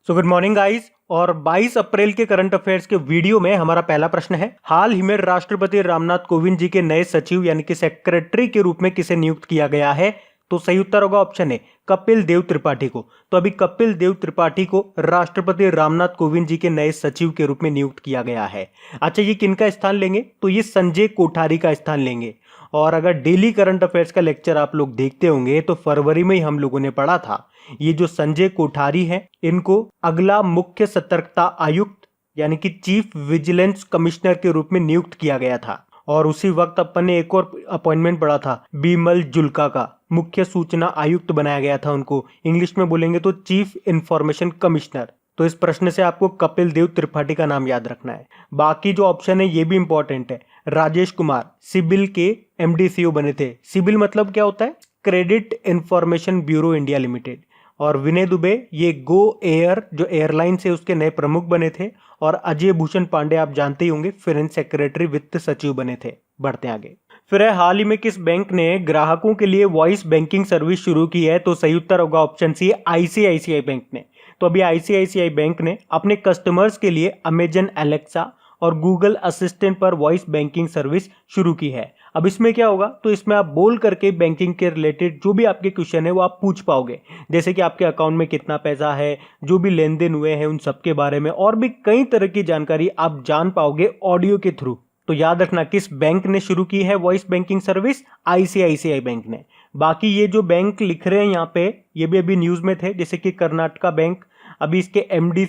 So good morning guys. और 22 अप्रैल के current affairs के वीडियो में हमारा पहला प्रश्न है, हाल ही में राष्ट्रपति रामनाथ कोविंद जी के नए सचिव यानी कि सेक्रेटरी के रूप में किसे नियुक्त किया गया है? तो सही उत्तर होगा ऑप्शन ए, कपिल देव त्रिपाठी को। तो अभी कपिल देव त्रिपाठी को राष्ट्रपति रामनाथ कोविंद जी के नए सचिव के रूप में नियुक्त किया गया है। अच्छा, ये किनका स्थान लेंगे? तो ये संजय कोठारी का स्थान लेंगे। और अगर डेली करंट अफेयर्स का लेक्चर आप लोग देखते होंगे तो फरवरी में ही हम लोगों ने पढ़ा था, ये जो संजय कोठारी हैं इनको अगला मुख्य सतर्कता आयुक्त यानी कि चीफ विजिलेंस कमिश्नर के रूप में नियुक्त किया गया था। और उसी वक्त अपन ने एक और अपॉइंटमेंट पढ़ा था, बीमल जुल्का का मुख्य सूचना आयुक्त बनाया गया था उनको, इंग्लिश में बोलेंगे तो चीफ इंफॉर्मेशन कमिश्नर। तो इस प्रश्न से आपको कपिल देव त्रिपाठी का नाम याद रखना है। बाकी जो ऑप्शन है ये भी इंपॉर्टेंट है। राजेश कुमार सिबिल के एमडी बने थे। सिबिल मतलब क्या होता है? Credit information bureau India limited. और विनय दुबे ये गो एयर जो एयरलाइन से उसके नए प्रमुख बने थे। और अजय भूषण पांडे आप जानते ही होंगे, फाइनेंस सेक्रेटरी वित्त सचिव बने थे। बढ़ते आगे। फिर है, हाल ही में किस बैंक ने ग्राहकों के लिए वॉइस बैंकिंग सर्विस शुरू की है? तो सही उत्तर होगा ऑप्शन सी, आईसीआईसीआई बैंक ने। तो अभी आईसीआईसीआई बैंक ने अपने कस्टमर्स के लिए अमेजन एलेक्सा और गूगल असिस्टेंट पर वॉइस बैंकिंग सर्विस शुरू की है। अब इसमें क्या होगा, तो इसमें आप बोल करके बैंकिंग के रिलेटेड जो भी आपके क्वेश्चन है वो आप पूछ पाओगे, जैसे कि आपके अकाउंट में कितना पैसा है, जो भी लेन देन हुए हैं उन सब के बारे में, और भी कई तरह की जानकारी आप जान पाओगे ऑडियो के थ्रू। तो याद रखना, किस बैंक ने शुरू की है voice banking service? ICICI bank ने। बाकी ये जो बैंक लिख रहे हैं यहाँ पे, ये भी अभी न्यूज में थे, जैसे कि कर्नाटका बैंक, अभी इसके एमडी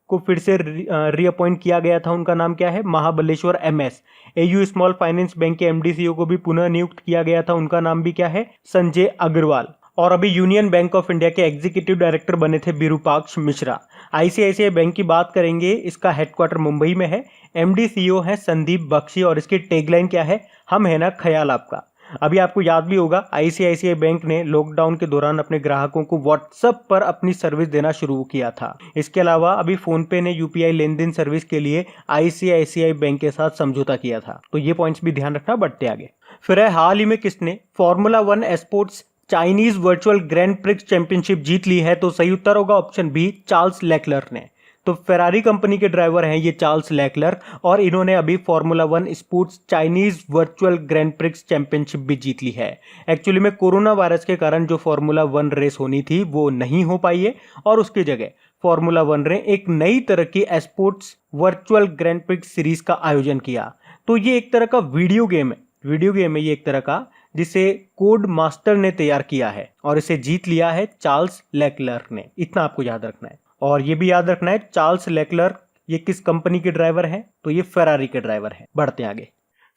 को फिर से रीअपॉइंट किया गया था। उनका नाम क्या है? Mahabaleshwar MS. AU small finance bank के एमडी को भी पुनः नियुक्त किया गया था, उनका नाम भी क्या है? संजय अग्रवाल। और अभी यूनियन बैंक ऑफ इंडिया के एग्जीक्यूटिव डायरेक्टर बने थे विरूपाक्ष मिश्रा। आईसीआईसीआई बैंक की बात करेंगे, इसका हेडक्वार्टर मुंबई में है। एमडी है संदीप बख्शी और इसकी टैगलाइन क्या है? हम है ना ख्याल आपका। अभी आपको याद भी होगा, आईसीआईसीआई बैंक ने लॉकडाउन के दौरान अपने ग्राहकों को व्हाट्सएप पर अपनी सर्विस देना शुरू किया था। इसके अलावा अभी फोन पे ने यूपीआई लेन देन सर्विस के लिए आईसीआईसीआई बैंक के साथ समझौता किया था। तो ये पॉइंट्स भी ध्यान रखना। बढ़ते आगे। फिर है, हाल ही में किसने formula 1 sports Chinese virtual grand prix championship जीत ली है? तो सही उत्तर होगा ऑप्शन बी, चार्ल्स लेक्लर ने। तो फेरारी कंपनी के ड्राइवर हैं ये चार्ल्स लेक्लर, और इन्होंने अभी formula 1 sports Chinese virtual grand prix championship भी जीत ली है। एक्चुअली में कोरोना वायरस के कारण जो फॉर्मूला 1 रेस होनी थी वो नहीं हो पाई है, और उसकी जगह फॉर्मूला 1 ने एक नई तरह की sports virtual grand prix series का आयोजन किया। तो ये एक तरह का वीडियो गेम है ये एक तरह का, जिसे कोड मास्टर ने तैयार किया है, और इसे जीत लिया है चार्ल्स लेक्लर ने। इतना आपको याद रखना है। और ये भी याद रखना है, चार्ल्स लेक्लर ये किस कंपनी के ड्राइवर हैं? तो ये फेरारी के ड्राइवर हैं। बढ़ते आगे।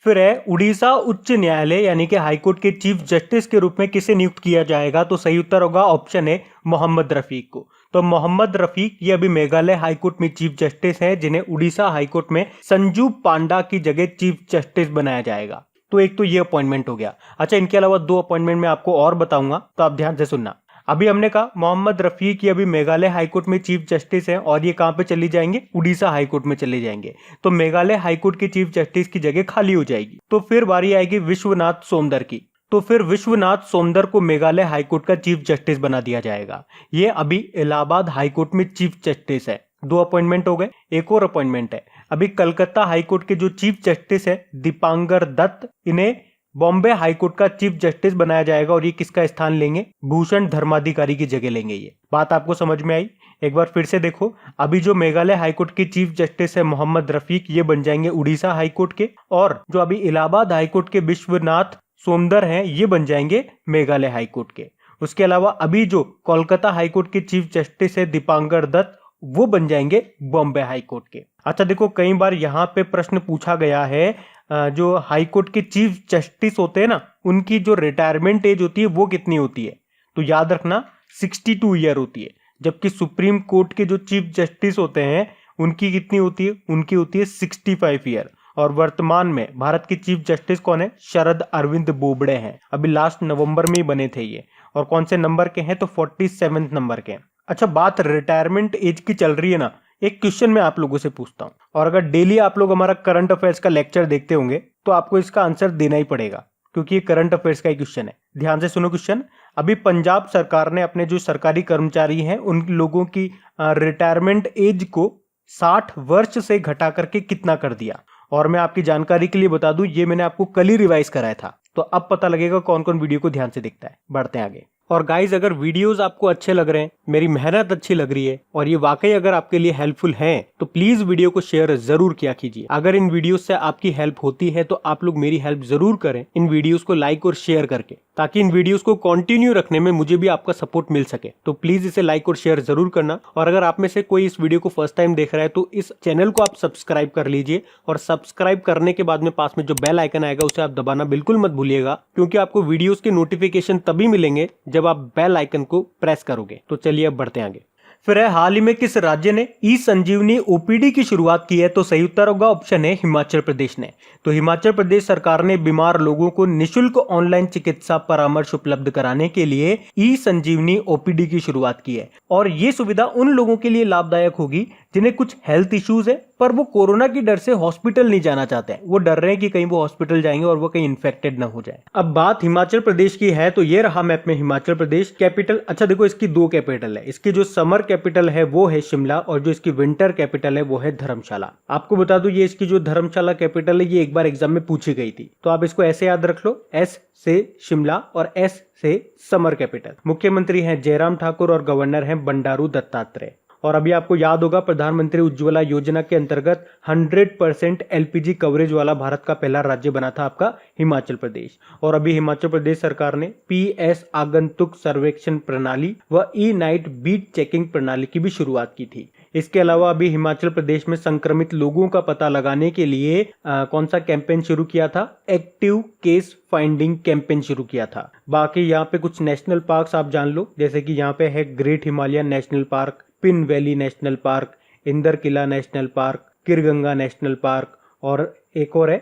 फिर है, उड़ीसा उच्च न्यायालय यानी कि हाईकोर्ट के चीफ जस्टिस के रूप में किसे नियुक्त किया जाएगा? तो सही उत्तर होगा ऑप्शन ए, मोहम्मद रफीक को। तो मोहम्मद रफीक ये अभी मेघालय हाईकोर्ट में चीफ जस्टिस हैं, जिन्हें उड़ीसा हाईकोर्ट में संजू पांडा की जगह चीफ जस्टिस बनाया जाएगा। तो एक तो ये अपॉइंटमेंट हो गया। अच्छा, इनके अलावा 2 अपॉइंटमेंट मैं आपको और बताऊंगा, तो आप ध्यान से सुनना। अभी हमने कहा मोहम्मद रफीक ये अभी मेघालय हाईकोर्ट में चीफ जस्टिस हैं, और ये कहां पे चली जाएंगे? उड़ीसा हाईकोर्ट में चले जाएंगे। तो मेघालय हाईकोर्ट के चीफ जस्टिस की जगह खाली हो जाएगी। तो फिर बारी आएगी विश्वनाथ सोमदर की। तो फिर विश्वनाथ सोमदर को मेघालय हाईकोर्ट का चीफ जस्टिस बना दिया जाएगा। ये अभी इलाहाबाद हाईकोर्ट में चीफ जस्टिस है। 2 अपॉइंटमेंट हो गए। एक और अपॉइंटमेंट है, अभी कलकत्ता हाईकोर्ट के जो चीफ जस्टिस है दीपांकर दत्त, इन्हें बॉम्बे हाईकोर्ट का चीफ जस्टिस बनाया जाएगा। और ये किसका स्थान लेंगे? भूषण धर्माधिकारी की जगह लेंगे। ये बात आपको समझ में आई? एक बार फिर से देखो, अभी जो मेघालय हाईकोर्ट के चीफ जस्टिस है मोहम्मद रफीक, ये बन जाएंगे उड़ीसा हाईकोर्ट के, और जो अभी इलाहाबाद हाईकोर्ट के विश्वनाथ सोमदर हैं ये बन जाएंगे मेघालय हाईकोर्ट के। उसके अलावा अभी जो कोलकाता हाईकोर्ट के चीफ जस्टिस है दीपांकर दत्त, वो बन जाएंगे बॉम्बे हाईकोर्ट के। अच्छा देखो, कई बार यहाँ पे प्रश्न पूछा गया है, जो हाईकोर्ट के चीफ जस्टिस होते हैं ना, उनकी जो रिटायरमेंट एज होती है वो कितनी होती है? तो याद रखना 62 ईयर होती है। जबकि सुप्रीम कोर्ट के जो चीफ जस्टिस होते हैं उनकी कितनी होती है? उनकी होती है 65 ईयर। और वर्तमान में भारत के चीफ जस्टिस कौन है? शरद अरविंद बोबड़े हैं। अभी लास्ट नवंबर में ही बने थे ये। और कौन से नंबर के हैं? तो 47 नंबर के हैं। अच्छा, बात रिटायरमेंट एज की चल रही है ना, एक क्वेश्चन मैं आप लोगों से पूछता हूं, और अगर डेली आप लोग हमारा करंट अफेयर्स का लेक्चर देखते होंगे तो आपको इसका आंसर देना ही पड़ेगा, क्योंकि ये करंट अफेयर्स का ही क्वेश्चन है। ध्यान से सुनो क्वेश्चन। अभी पंजाब सरकार ने अपने जो सरकारी कर्मचारी हैं उन लोगों की रिटायरमेंट एज को 60 वर्ष से घटा करके कितना कर दिया। और मैं आपकी जानकारी के लिए बता दूं, ये मैंने आपको कल ही रिवाइज कराया था, तो अब पता लगेगा कौन कौन वीडियो को ध्यान से देखता है। बढ़ते हैं आगे। और गाइज, अगर वीडियोस आपको अच्छे लग रहे हैं, मेरी मेहनत अच्छी लग रही है और ये वाकई अगर आपके लिए हेल्पफुल है, तो प्लीज वीडियो को शेयर जरूर किया कीजिए। अगर इन वीडियोस से आपकी हेल्प होती है तो आप लोग मेरी हेल्प जरूर करें इन वीडियोस को लाइक और शेयर करके, ताकि इन वीडियोस को कंटिन्यू रखने में मुझे भी आपका सपोर्ट मिल सके। तो प्लीज इसे लाइक और शेयर जरूर करना। और अगर आप में से कोई इस वीडियो को फर्स्ट टाइम देख रहा है तो इस चैनल को आप सब्सक्राइब कर लीजिए, और सब्सक्राइब करने के बाद में पास में जो बेल आइकन आएगा उसे आप दबाना बिल्कुल मत भूलिएगा, क्योंकि आपको वीडियोस के नोटिफिकेशन तभी मिलेंगे जब आप बेल आइकन को प्रेस करोगे। तो चलिए अब बढ़ते हैं आगे। फिर है, हाल ही में किस राज्य ने ई संजीवनी ओपीडी की शुरुआत की है? तो सही उत्तर होगा ऑप्शन है हिमाचल प्रदेश ने। तो हिमाचल प्रदेश सरकार ने बीमार लोगों को निशुल्क ऑनलाइन चिकित्सा परामर्श उपलब्ध कराने के लिए ई संजीवनी ओपीडी की शुरुआत की है। और ये सुविधा उन लोगों के लिए लाभदायक होगी जिन्हें कुछ हेल्थ इश्यूज है, पर वो कोरोना की डर से हॉस्पिटल नहीं जाना चाहते हैं। वो डर रहे हैं कि कहीं वो हॉस्पिटल जाएंगे और वो कहीं इन्फेक्टेड ना हो जाए। अब बात हिमाचल प्रदेश की है, तो ये रहा मैप में हिमाचल प्रदेश। कैपिटल, अच्छा देखो, इसकी 2 कैपिटल है। इसकी जो समर कैपिटल है वो है शिमला, और जो इसकी विंटर कैपिटल है वो है धर्मशाला। आपको बता दूं, ये इसकी जो धर्मशाला कैपिटल है ये एक बार एग्जाम में पूछी गई थी, तो आप इसको ऐसे याद रख लो, एस से शिमला और एस से समर कैपिटल। मुख्यमंत्री हैं जयराम ठाकुर और गवर्नर हैं बंडारू दत्तात्रेय। और अभी आपको याद होगा, प्रधानमंत्री उज्ज्वला योजना के अंतर्गत 100% एलपीजी कवरेज वाला भारत का पहला राज्य बना था आपका हिमाचल प्रदेश। और अभी हिमाचल प्रदेश सरकार ने पीएस आगंतुक सर्वेक्षण प्रणाली व ई नाइट बीट चेकिंग प्रणाली की भी शुरुआत की थी। इसके अलावा अभी हिमाचल प्रदेश में संक्रमित लोगों का पता लगाने के लिए कौन सा कैंपेन शुरू किया था? एक्टिव केस फाइंडिंग कैंपेन शुरू किया था। बाकी यहाँ पे कुछ नेशनल पार्क्स आप जान लो, जैसे कि यहाँ पे है great Himalayan national park, Pin valley national park, Inder Kila national park, Kheerganga national park, और एक और है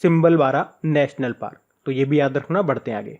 सिंबलवारा नेशनल पार्क। तो ये भी याद रखना। बढ़ते हैं आगे।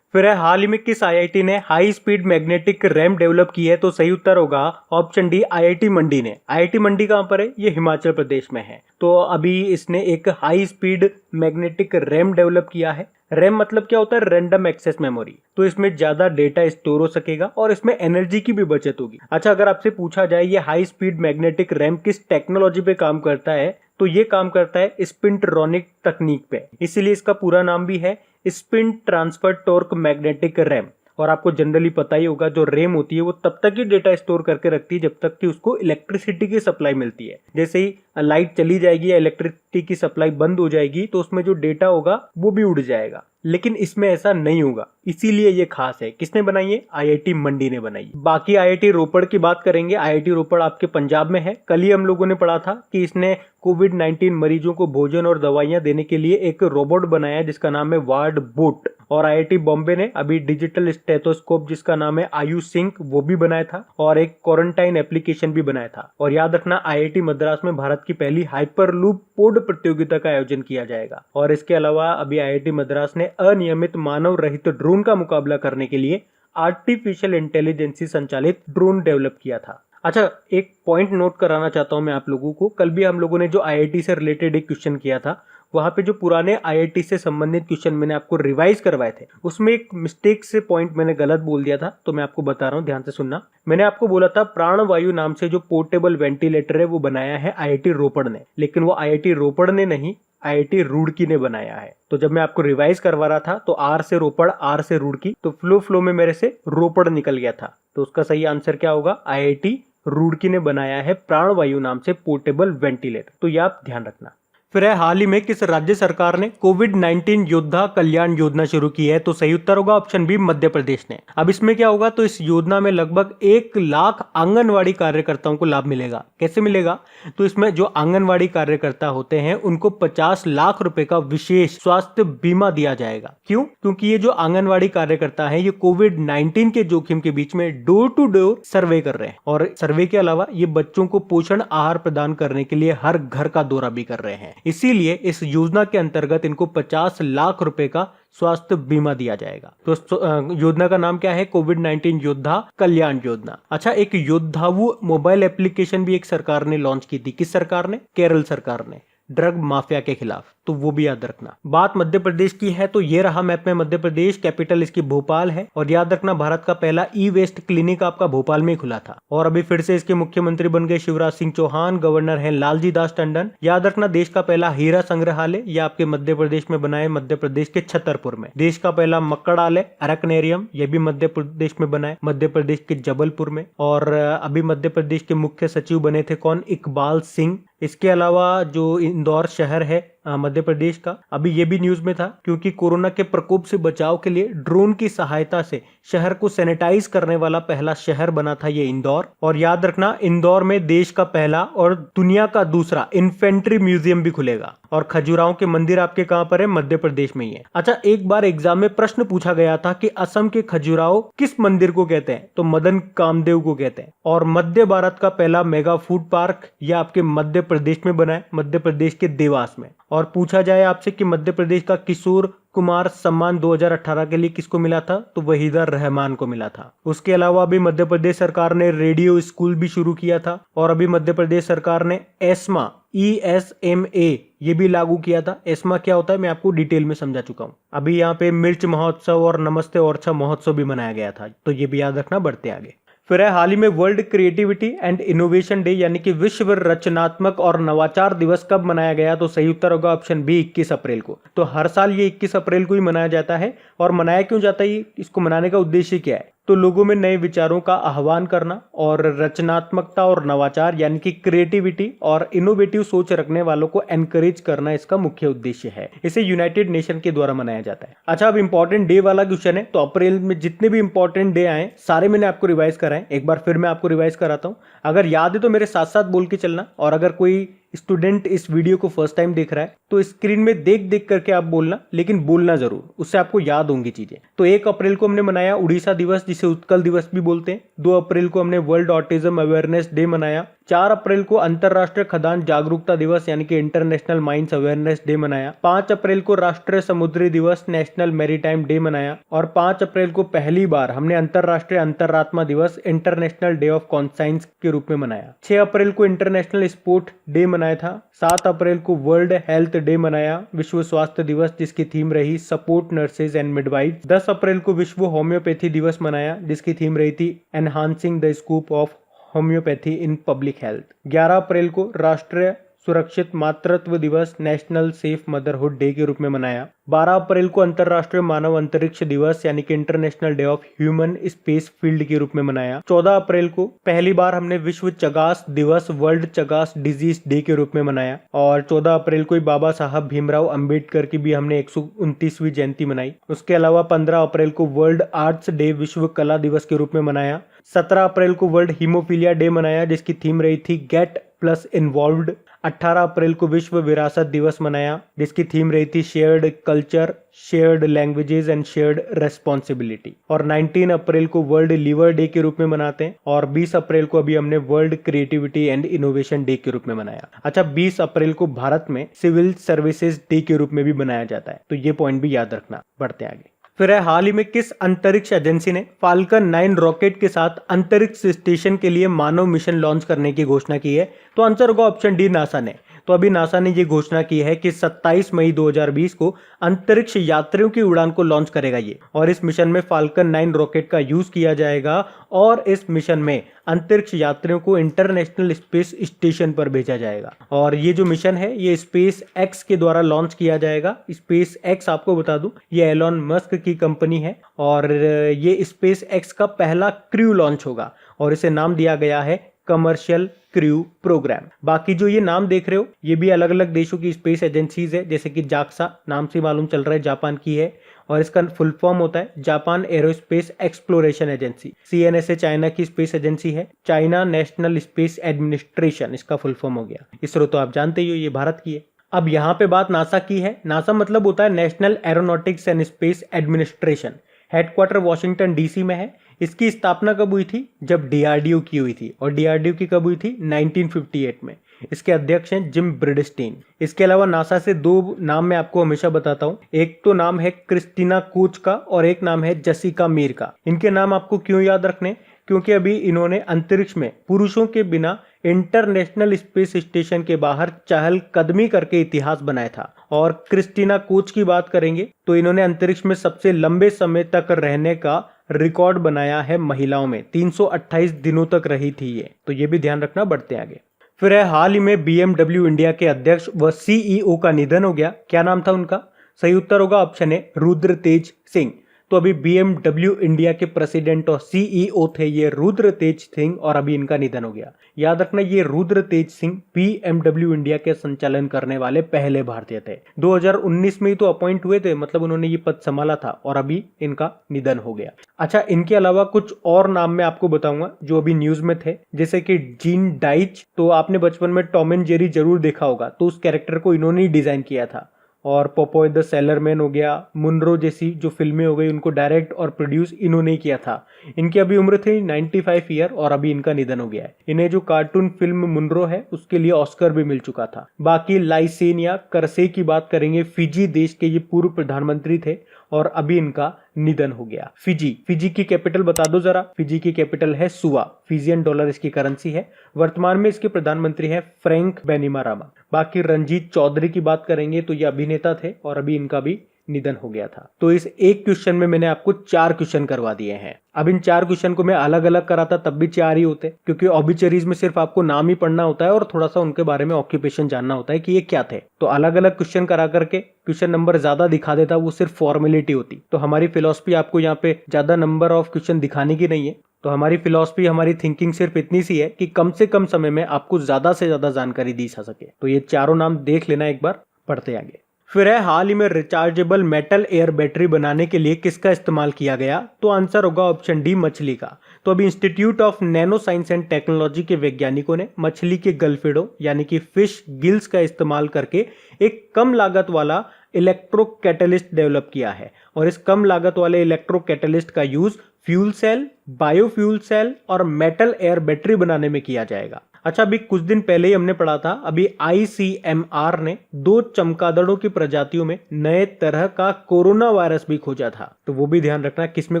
फिर है, हाल ही में किस आईआईटी ने high speed magnetic RAM develop की है? तो सही उत्तर होगा ऑप्शन डी, आईआईटी मंडी ने। आईआईटी मंडी कहां पर है? ये हिमाचल प्रदेश में है। तो अभी इसने एक high speed magnetic RAM develop किया है। रैम मतलब क्या होता है? Random access memory. तो इसमें ज्यादा डेटा स्टोर हो सकेगा और इसमें एनर्जी की भी बचत होगी। अच्छा, अगर आपसे पूछा जाए ये हाई स्पीड मैग्नेटिक रैम किस टेक्नोलॉजी पे काम करता है, तो ये काम करता है स्पिंट्रोनिक तकनीक पे, इसीलिए इसका पूरा नाम भी है spin transfer torque magnetic RAM. और आपको जनरली पता ही होगा, जो रैम होती है वो तब तक ही डेटा स्टोर करके रखती है जब तक कि उसको इलेक्ट्रिसिटी की सप्लाई मिलती है। जैसे ही लाइट चली जाएगी या इलेक्ट्रिसिटी की सप्लाई बंद हो जाएगी तो उसमें जो डेटा होगा वो भी उड़ जाएगा, लेकिन इसमें ऐसा नहीं होगा, इसीलिए ये खास है। किसने बनाई है? आईआईटी मंडी ने बनाई। बाकी आईआईटी रोपड़ की बात करेंगे। आईआईटी रोपड़ आपके पंजाब में है। कल ही हम लोगों ने पढ़ा था कि इसने कोविड-19 मरीजों को भोजन और दवाइयां देने के लिए एक रोबोट बनाया जिसका नाम है वार्ड बोट। और आईआईटी बॉम्बे ने अभी डिजिटल स्टेथोस्कोप जिसका नाम है आयु सिंक वो भी बनाया था, और एक क्वारंटाइन एप्लीकेशन भी बनाया था। और याद रखना, आईआईटी मद्रास में भारत की पहली हाइपरलूप पोड प्रतियोगिता का आयोजन किया जाएगा। और इसके अलावा अभी आईआईटी मद्रास ने अनियमित मानव रहित ड्रोन का मुकाबला करने के लिए आर्टिफिशियल इंटेलिजेंस संचालित ड्रोन डेवलप किया था। अच्छा, एक पॉइंट नोट कराना चाहता हूं मैं आप लोगों को। कल भी हम लोगों ने जो आईआईटी से रिलेटेड एक क्वेश्चन किया था, वहां पे जो पुराने आईआईटी से संबंधित क्वेश्चन मैंने आपको रिवाइज करवाए थे, उसमें एक मिस्टेक से पॉइंट मैंने गलत बोल दिया था, तो मैं आपको बता रहा हूं, ध्यान से सुनना। मैंने आपको बोला था प्राणवायु नाम से जो पोर्टेबल वेंटिलेटर है वो बनाया है आईआईटी रोपड़ ने, लेकिन वो आईआईटी रोपड़ ने नहीं, आईआईटी रुड़की ने बनाया है। तो जब मैं आपको रिवाइज करवा रहा था तो आर से रोपड़, आर से रुड़की, तो फ्लो में मेरे से रोपड़ निकल गया था। तो उसका सही आंसर क्या होगा? आईआईटी रुड़की ने बनाया है प्राणवायु नाम से पोर्टेबल वेंटिलेटर। तो ये आप ध्यान रखना। फिर है, हाल ही में किस राज्य सरकार ने कोविड-19 योद्धा कल्याण योजना शुरू की है? तो सही उत्तर होगा ऑप्शन बी, मध्य प्रदेश ने। अब इसमें क्या होगा? तो इस योजना में लगभग 1 लाख आंगनवाड़ी कार्यकर्ताओं को लाभ मिलेगा। कैसे मिलेगा? तो इसमें जो आंगनवाड़ी कार्यकर्ता होते हैं उनको 50 लाख रुपए का विशेष स्वास्थ्य बीमा दिया जाएगा। क्यों? क्योंकि ये जो आंगनवाड़ी कार्यकर्ता है ये कोविड-19 के जोखिम के बीच में डोर टू डोर सर्वे कर रहे हैं, और सर्वे के अलावा ये बच्चों को पोषण आहार प्रदान करने के लिए हर घर का दौरा भी कर रहे हैं। इसीलिए इस योजना के अंतर्गत इनको 50 लाख रुपए का स्वास्थ्य बीमा दिया जाएगा। तो योजना का नाम क्या है? कोविड-19 योद्धा कल्याण योजना। अच्छा, एक योद्धावु मोबाइल एप्लीकेशन भी एक सरकार ने लॉन्च की थी। किस सरकार ने? केरल सरकार ने। ड्रग माफिया के खिलाफ, तो वो भी याद रखना। बात मध्य प्रदेश की है तो ये रहा मैप में मध्य प्रदेश, कैपिटल इसकी भोपाल है। और याद रखना भारत का पहला ई वेस्ट क्लिनिक आपका भोपाल में खुला था। और अभी फिर से इसके मुख्यमंत्री बन गए शिवराज सिंह चौहान, गवर्नर है लालजी दास टंडन। याद रखना देश का पहला हीरा संग्रहालय यह आपके मध्य प्रदेश में बना है, मध्य प्रदेश के छतरपुर में। देश का पहला मकड़ालय अरकनेरियम यह भी मध्य प्रदेश में बना है, मध्य प्रदेश के जबलपुर में। और अभी मध्य प्रदेश के मुख्य सचिव बने थे कौन? इकबाल सिंह। इसके अलावा जो इंदौर शहर है मध्य प्रदेश का, अभी ये भी न्यूज में था क्योंकि कोरोना के प्रकोप से बचाव के लिए ड्रोन की सहायता से शहर को सैनिटाइज करने वाला पहला शहर बना था ये इंदौर। और याद रखना इंदौर में देश का पहला और दुनिया का दूसरा इन्फेंट्री म्यूजियम भी खुलेगा। और खजुराहो के मंदिर आपके कहां पर है? मध्य प्रदेश में ही है। अच्छा, एक बार एग्जाम में प्रश्न पूछा गया था कि असम के खजुराहो किस मंदिर को कहते हैं? तो मदन कामदेव को कहते हैं। और मध्य भारत का पहला मेगा फूड पार्क यह आपके मध्य प्रदेश में बना है, मध्य प्रदेश के देवास में। और पूछा जाए आपसे कि मध्य प्रदेश का किशोर कुमार सम्मान 2018 के लिए किसको मिला था? तो वहीदा रहमान को मिला था। उसके अलावा अभी मध्य प्रदेश सरकार ने रेडियो स्कूल भी शुरू किया था। और अभी मध्य प्रदेश सरकार ने एस्मा ESMA ये भी लागू किया था। एस्मा क्या होता है मैं आपको डिटेल में समझा चुका हूँ। अभी यहाँ पे मिर्च महोत्सव और नमस्ते ओरछा महोत्सव भी मनाया गया था, तो ये भी याद रखना। बढ़ते आगे। फिर है हाल ही में world creativity and innovation day यानी कि विश्व रचनात्मक और नवाचार दिवस कब मनाया गया? तो सही उत्तर होगा ऑप्शन बी 21 अप्रैल को। तो हर साल ये 21 अप्रैल को ही मनाया जाता है। और मनाया क्यों जाता है? इसको मनाने का उद्देश्य क्या है? तो लोगों में नए विचारों का आह्वान करना और रचनात्मकता और नवाचार यानी कि क्रिएटिविटी और इनोवेटिव सोच रखने वालों को एनकरेज करना इसका मुख्य उद्देश्य है। इसे यूनाइटेड नेशन के द्वारा मनाया जाता है। अच्छा, अब इंपॉर्टेंट डे वाला क्वेश्चन है। तो अप्रैल में जितने भी इंपॉर्टेंट डे आए सारे मैंने आपको रिवाइज कराए। एक बार फिर मैं आपको रिवाइज कराता हूं। अगर याद है तो मेरे साथ साथ बोल के चलना। और अगर कोई स्टूडेंट इस वीडियो को फर्स्ट टाइम देख रहा है तो स्क्रीन में देख देख करके आप बोलना, लेकिन बोलना जरूर, उससे आपको याद होंगी चीजें। तो 1 अप्रैल को हमने मनाया उड़ीसा दिवस जिसे उत्कल दिवस भी बोलते हैं। 2 अप्रैल को हमने वर्ल्ड ऑटिज्म अवेयरनेस डे मनाया। 4 अप्रैल को अंतरराष्ट्रीय खदान जागरूकता दिवस यानी कि इंटरनेशनल माइंस अवेयरनेस डे मनाया। 5 अप्रैल को राष्ट्रीय समुद्री दिवस नेशनल मैरीटाइम डे मनाया। और 5 अप्रैल को पहली बार हमने अंतरराष्ट्रीय अंतरात्मा दिवस इंटरनेशनल डे ऑफ कॉन्साइंस के रूप में मनाया। 6 अप्रैल को इंटरनेशनल स्पोर्ट डे मनाया था। 7 अप्रैल को वर्ल्ड हेल्थ डे मनाया, विश्व स्वास्थ्य दिवस जिसकी थीम रही सपोर्ट नर्सेज एंड मिडवाइफ। 10 अप्रैल को विश्व होम्योपैथी दिवस मनाया जिसकी थीम रही थी enhancing the scope of homeopathy in public health. 11 अप्रैल को राष्ट्रीय सुरक्षित मातृत्व दिवस नेशनल सेफ मदरहुड डे के रूप में मनाया। 12 अप्रैल को अंतरराष्ट्रीय मानव अंतरिक्ष दिवस यानी कि international day of human space field के रूप में मनाया। 14 अप्रैल को पहली बार हमने विश्व चगास दिवस वर्ल्ड चगास डिजीज डे के रूप में मनाया। और 14 अप्रैल को बाबा साहब भीमराव अंबेडकर की भी हमने 129वीं जयंती मनाई। उसके अलावा 15 अप्रैल को वर्ल्ड आर्ट्स डे विश्व कला दिवस के रूप में मनाया। 17 अप्रैल को वर्ल्ड हीमोफीलिया डे मनाया जिसकी थीम रही थी गेट प्लस इन्वॉल्व्ड। 18 अप्रैल को विश्व विरासत दिवस मनाया जिसकी थीम रही थी shared culture, shared languages and shared responsibility. और 19 अप्रैल को वर्ल्ड लीवर डे के रूप में मनाते हैं। और 20 अप्रैल को अभी हमने world creativity and innovation day के रूप में मनाया। अच्छा, 20 अप्रैल को भारत में सिविल सर्विसेज डे के रूप में भी मनाया जाता है, तो ये पॉइंट भी याद रखना। बढ़ते आगे। फिर है हाल ही में किस अंतरिक्ष एजेंसी ने फाल्कन 9 रॉकेट के साथ अंतरिक्ष स्टेशन के लिए मानव मिशन लॉन्च करने की घोषणा की है? तो आंसर होगा ऑप्शन डी नासा ने। तो अभी नासा ने ये घोषणा की है कि 27 मई 2020 को अंतरिक्ष यात्रियों की उड़ान को लॉन्च करेगा ये। और इस मिशन में फाल्कन 9 रॉकेट का यूज किया जाएगा। और इस मिशन में अंतरिक्ष यात्रियों को इंटरनेशनल स्पेस स्टेशन पर भेजा जाएगा। और ये जो मिशन है ये स्पेस एक्स के द्वारा लॉन्च किया जाएगा। स्पेस एक्स आपको बता दूं ये एलॉन मस्क की कंपनी है। और ये स्पेस एक्स का पहला क्रू लॉन्च होगा और इसे नाम दिया गया है कमर्शियल क्रू प्रोग्राम। बाकी जो ये नाम देख रहे हो ये भी अलग अलग देशों की स्पेस एजेंसीज है, जैसे कि जाक्सा नाम से मालूम चल रहा है जापान की है। और इसका फुल फॉर्म होता है Japan aerospace exploration agency. CNSA China की स्पेस एजेंसी है, चाइना नेशनल स्पेस एडमिनिस्ट्रेशन इसका फुल फॉर्म हो गया। इसरो तो आप जानते ही हो ये भारत की है। अब यहाँ पे बात नासा की है। नासा मतलब होता है national aeronautics and space administration. Headquarter Washington DC में है। इसकी स्थापना कब हुई थी? जब DRDO की हुई थी। और DRDO की कब हुई थी? 1958 में। इसके अध्यक्ष हैं जिम ब्रिडस्टीन। इसके अलावा नासा से 2 नाम मैं आपको हमेशा बताता हूँ। एक तो नाम है क्रिस्टीना कोच का और एक नाम है जेसिका मीर का। इनके नाम आपको क्यों याद रखने? क्योंकि अभी इन्होंने अंतरिक्ष में पुरुषों के बिना इंटरनेशनल स्पेस स्टेशन के बाहर चहलकदमी करके इतिहास बनाया था। और क्रिस्टीना कोच की बात करेंगे तो इन्होंने अंतरिक्ष में सबसे लंबे समय तक रहने का रिकॉर्ड बनाया है महिलाओं में, 328 दिनों तक रही थी ये, तो ये भी ध्यान रखना। बढ़ते हैं आगे। फिर है हाल ही में BMW इंडिया के अध्यक्ष व CEO का निधन हो गया। क्या नाम था उनका? सही उत्तर होगा ऑप्शन है रुद्र तेज सिंह। तो अभी BMW इंडिया के प्रेसिडेंट और CEO थे ये रुद्र तेज सिंह, और अभी इनका निधन हो गया। याद रखना, ये रुद्र तेज सिंह BMW इंडिया के संचालन करने वाले पहले भारतीय थे। 2019 में ही तो अपॉइंट हुए थे, मतलब उन्होंने ये पद संभाला था, और अभी इनका निधन हो गया। अच्छा, इनके अलावा कुछ और नाम मैं आपको बताऊंगा जो अभी न्यूज में थे, जैसे कि जीन डाइच। तो आपने बचपन में टॉम एंड जेरी जरूर देखा होगा, तो उस कैरेक्टर को इन्होंने ही डिजाइन किया था। और पोपोय द सेलरमैन हो गया, मुनरो जैसी जो फिल्में हो गई, उनको डायरेक्ट और प्रोड्यूस इन्होंने ही किया था। इनकी अभी उम्र थी 95 ईयर, और अभी इनका निधन हो गया है। इन्हें जो कार्टून फिल्म मुनरो है उसके लिए ऑस्कर भी मिल चुका था। बाकी लाइसेनिया करसे की बात करेंगे, फिजी देश के ये पूर्व प्रधानमंत्री थे, और अभी इनका निधन हो गया। फिजी की कैपिटल बता दो जरा। फिजी की कैपिटल है सुआ, फिजियन डॉलर इसकी करेंसी है। वर्तमान में इसके प्रधानमंत्री है फ्रैंक बैनिमारामा। बाकी रंजीत चौधरी की बात करेंगे तो ये अभिनेता थे, और अभी इनका भी निधन हो गया था। तो इस एक क्वेश्चन में मैंने आपको 4 क्वेश्चन करवा दिए हैं। अब इन 4 क्वेश्चन को मैं अलग अलग कराता तब भी 4 ही होते, क्योंकि ऑबिचरीज में सिर्फ आपको नाम ही पढ़ना होता है और थोड़ा सा उनके बारे में ऑक्यूपेशन जानना होता है कि ये क्या थे। तो अलग अलग क्वेश्चन करा करके क्वेश्चन नंबर ज्यादा दिखा देता, वो सिर्फ फॉर्मेलिटी होती। तो हमारी फिलॉसफी आपको यहाँ पे ज्यादा नंबर ऑफ क्वेश्चन दिखाने की नहीं है। तो हमारी फिलॉसफी, हमारी थिंकिंग सिर्फ इतनी सी है कि कम से कम समय में आपको ज्यादा से ज्यादा जानकारी दी जा सके। तो ये चारों नाम देख लेना एक बार, पढ़ते आगे। फिर है हाल ही में रिचार्जेबल मेटल एयर बैटरी बनाने के लिए किसका इस्तेमाल किया गया? तो आंसर होगा ऑप्शन डी, मछली का। तो अभी institute of nano science and technology के वैज्ञानिकों ने मछली के गलफेड़ों यानी कि फिश गिल्स का इस्तेमाल करके एक कम लागत वाला इलेक्ट्रो कैटलिस्ट डेवलप किया है। और इस कम लागत वाले इलेक्ट्रो कैटलिस्ट का use fuel cell, biofuel cell और मेटल एयर बैटरी बनाने में किया जाएगा। अच्छा, अभी कुछ दिन पहले ही हमने पढ़ा था, अभी ICMR ने 2 चमगादड़ों की प्रजातियों में नए तरह का कोरोना वायरस भी खोजा था। तो वो भी ध्यान रखना, किसमें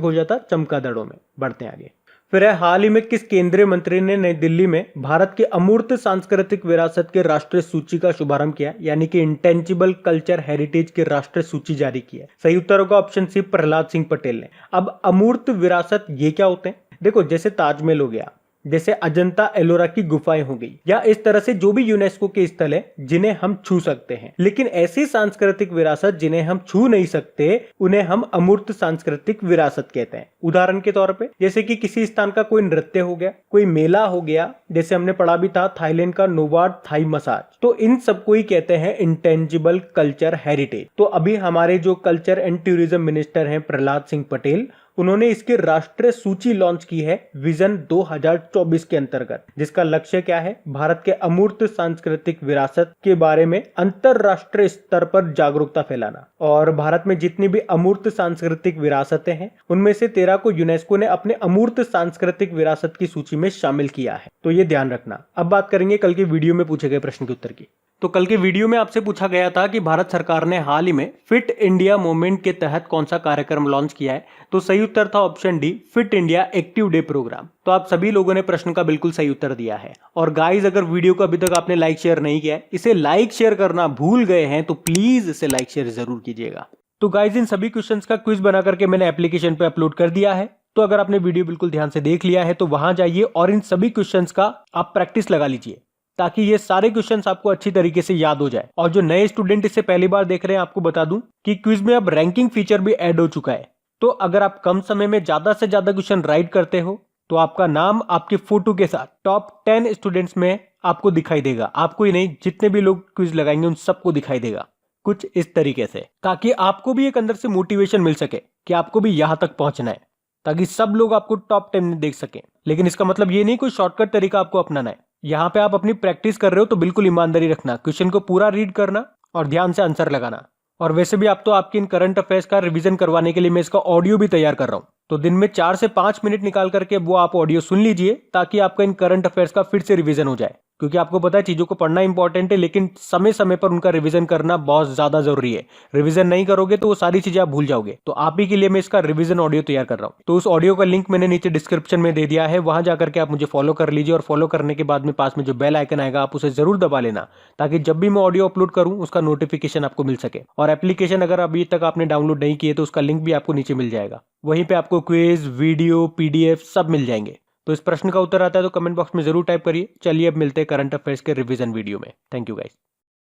खोजा था? चमगादड़ों में। बढ़ते हैं आगे। फिर है हाल ही में किस केंद्रीय मंत्री ने नई दिल्ली में भारत के अमूर्त सांस्कृतिक विरासत के राष्ट्रीय सूची का शुभारंभ किया, यानी कि इंटेंजिबल कल्चर हेरिटेज की राष्ट्रीय सूची जारी की है? सही उत्तर होगा ऑप्शन सी, प्रहलाद सिंह पटेल ने। अब अमूर्त विरासत ये क्या होते हैं? देखो, जैसे ताजमहल हो गया, जैसे अजंता एलोरा की गुफाएं हो गई, या इस तरह से जो भी यूनेस्को के स्थल है जिन्हें हम छू सकते हैं। लेकिन ऐसी सांस्कृतिक विरासत जिन्हें हम छू नहीं सकते, उन्हें हम अमूर्त सांस्कृतिक विरासत कहते हैं। उदाहरण के तौर पे जैसे कि किसी स्थान का कोई नृत्य हो गया, कोई मेला हो गया, जैसे हमने पढ़ा भी था थाईलैंड का नोवाड थाई मसाज, तो इन सबको ही कहते हैं इंटेंजिबल कल्चर हेरिटेज। तो अभी हमारे जो कल्चर एंड टूरिज्म मिनिस्टर हैं प्रहलाद सिंह पटेल, उन्होंने इसकी राष्ट्रीय सूची लॉन्च की है विजन 2024 के अंतर्गत, जिसका लक्ष्य क्या है? भारत के अमूर्त सांस्कृतिक विरासत के बारे में अंतरराष्ट्रीय स्तर पर जागरूकता फैलाना। और भारत में जितनी भी अमूर्त सांस्कृतिक विरासतें हैं, उनमें से 13 को यूनेस्को ने अपने अमूर्त सांस्कृतिक विरासत की सूची में शामिल किया है। तो ये ध्यान रखना। अब बात करेंगे कल के वीडियो में पूछे गए प्रश्न के उत्तर की। तो कल के वीडियो में आपसे पूछा गया था कि भारत सरकार ने हाल ही में फिट इंडिया मूवमेंट के तहत कौन सा कार्यक्रम लॉन्च किया है? तो सही उत्तर था option D, fit India active day program. तो आप सभी लोगों ने प्रश्न का बिल्कुल सही उत्तर दिया है। और गाइज, अगर वीडियो को अभी तक आपने लाइक शेयर नहीं किया है, इसे लाइक शेयर करना भूल गए हैं तो प्लीज इसे लाइक शेयर जरूर कीजिएगा। तो गाइज, इन सभी क्वेश्चंस का क्विज बना करके मैंने एप्लीकेशन पे अपलोड कर दिया है। तो अगर आपने वीडियो बिल्कुल ध्यान से देख लिया है तो वहां जाइए और इन सभी क्वेश्चंस का आप प्रैक्टिस लगा लीजिए, ताकि ये सारे क्वेश्चंस आपको अच्छी तरीके से याद हो जाए। और जो नए स्टूडेंट इसे पहली बार देख रहे हैं, आपको बता दूं कि क्विज में अब रैंकिंग फीचर भी ऐड हो चुका है। तो अगर आप कम समय में ज्यादा से ज्यादा क्वेश्चन राइट करते हो तो आपका नाम आपके फोटो के साथ टॉप 10 स्टूडेंट्स में आपको दिखाई देगा। आपको ही नहीं, जितने भी लोग क्विज लगाएंगे उन सबको दिखाई देगा कुछ इस तरीके से, ताकि आपको भी एक अंदर से मोटिवेशन मिल सके कि आपको भी यहां तक पहुंचना है, ताकि सब लोग आपको टॉप 10 में देख सकें। लेकिन इसका मतलब ये नहीं कोई शॉर्टकट तरीका आपको अपनाना है। यहाँ पे आप अपनी प्रैक्टिस कर रहे हो तो बिल्कुल ईमानदारी रखना, क्वेश्चन को पूरा रीड करना और ध्यान से आंसर लगाना। और वैसे भी आप तो आपकी इन करंट अफेयर्स का रिवीजन करवाने के लिए मैं इसका ऑडियो भी तैयार कर रहा हूँ, तो दिन में 4 से 5 मिनट निकाल करके वो आप ऑडियो सुन लीजिए, ताकि आपका इन करंट अफेयर्स का फिर से रिवीजन हो जाए। क्योंकि आपको पता है चीजों को पढ़ना इंपॉर्टेंट है, लेकिन समय समय पर उनका रिवीजन करना बहुत ज्यादा जरूरी है। रिवीजन नहीं करोगे तो वो सारी चीजें आप भूल जाओगे। तो आप ही के लिए मैं इसका रिवीजन ऑडियो तैयार कर रहा हूँ। तो उस ऑडियो का लिंक मैंने नीचे डिस्क्रिप्शन में दे दिया है, वहां जाकर के आप मुझे फॉलो कर लीजिए। और फॉलो करने के बाद में पास में जो बेल आइकन आएगा आप उसे जरूर दबा लेना, ताकि जब भी मैं ऑडियो अपलोड करूं उसका नोटिफिकेशन आपको मिल सके। और एप्लीकेशन अगर अभी तक आपने डाउनलोड नहीं किए तो उसका लिंक भी आपको नीचे मिल जाएगा। वहीं पे आपको क्विज, वीडियो, पीडीएफ सब मिल जाएंगे। तो इस प्रश्न का उत्तर आता है तो कमेंट बॉक्स में जरूर टाइप करिए। चलिए अब मिलते हैं करंट अफेयर्स के रिवीजन वीडियो में। Thank you guys.